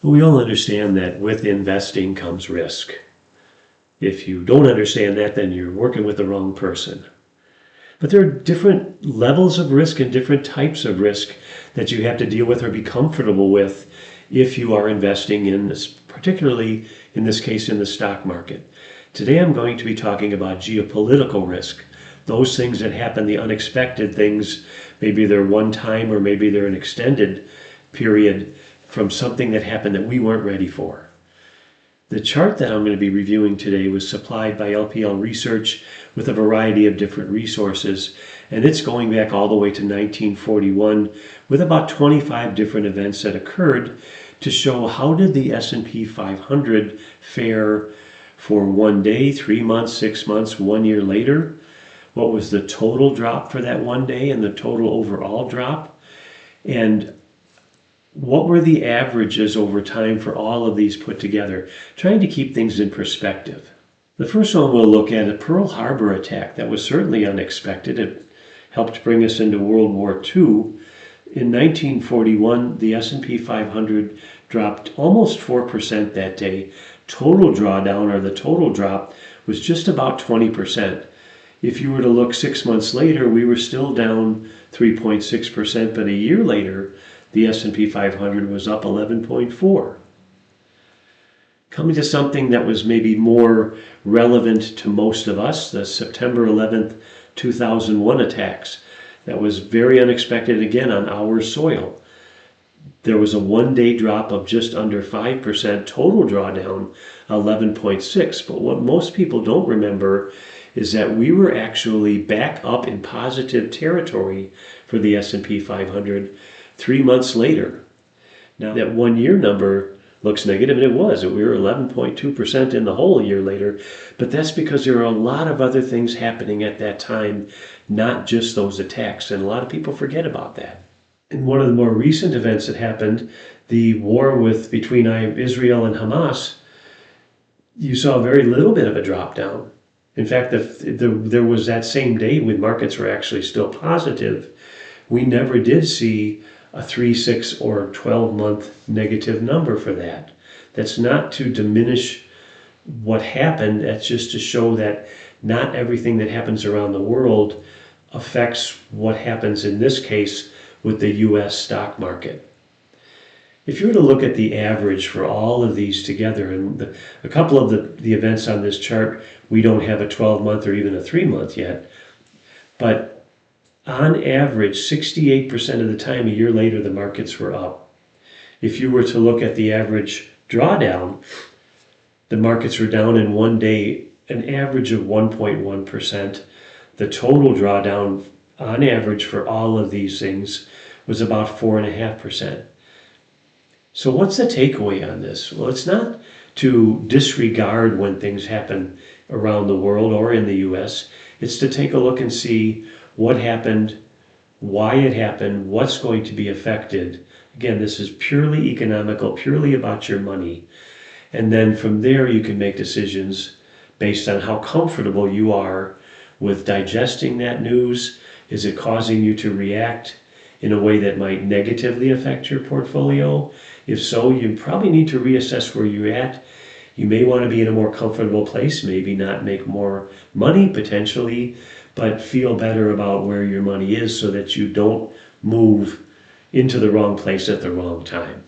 We all understand that with investing comes risk. If you don't understand that, then you're working with the wrong person. But there are different levels of risk and different types of risk that you have to deal with or be comfortable with if you are investing in this, particularly in this case in the stock market. Today I'm going to be talking about geopolitical risk. Those things that happen, the unexpected things, maybe they're one time or maybe they're an extended period from something that happened that we weren't ready for. The chart that I'm going to be reviewing today was supplied by LPL Research with a variety of different resources, and it's going back all the way to 1941 with about 25 different events that occurred to show how did the S&P 500 fare for 1 day, 3 months, 6 months, 1 year later. What was the total drop for that 1 day and the total overall drop? And what were the averages over time for all of these put together? Trying to keep things in perspective. The first one we'll look at, a Pearl Harbor attack. That was certainly unexpected. It helped bring us into World War II. In 1941, the S&P 500 dropped almost 4% that day. Total drawdown, or the total drop, was just about 20%. If you were to look 6 months later, we were still down 3.6%, but a year later, the S&P 500 was up 11.4. Coming to something that was maybe more relevant to most of us, the September 11th, 2001 attacks. That was very unexpected again on our soil. There was a 1 day drop of just under 5%, total drawdown 11.6. But what most people don't remember is that we were actually back up in positive territory for the S&P 500 3 months later. Now that 1 year number looks negative, and it was. We were 11.2% in the whole year later, but that's because there are a lot of other things happening at that time, not just those attacks, and a lot of people forget about that. In one of the more recent events that happened, the war between Israel and Hamas, you saw very little bit of a drop down. In fact, there was that same day when markets were actually still positive, we never did see a 3, 6, or 12-month negative number for that. That's not to diminish what happened. That's just to show that not everything that happens around the world affects what happens in this case with the U.S. stock market. If you were to look at the average for all of these together, and a couple of the events on this chart, we don't have a 12-month or even a 3-month yet, but on average, 68% of the time, a year later, the markets were up. If you were to look at the average drawdown, the markets were down in 1 day, an average of 1.1%. The total drawdown, on average, for all of these things was about 4.5%. So what's the takeaway on this? Well, it's not to disregard when things happen around the world or in the U.S. It's to take a look and see what happened, why it happened, what's going to be affected. Again, this is purely economical, purely about your money. And then from there, you can make decisions based on how comfortable you are with digesting that news. Is it causing you to react in a way that might negatively affect your portfolio? If so, you probably need to reassess where you're at. You may want to be in a more comfortable place, maybe not make more money potentially, but feel better about where your money is so that you don't move into the wrong place at the wrong time.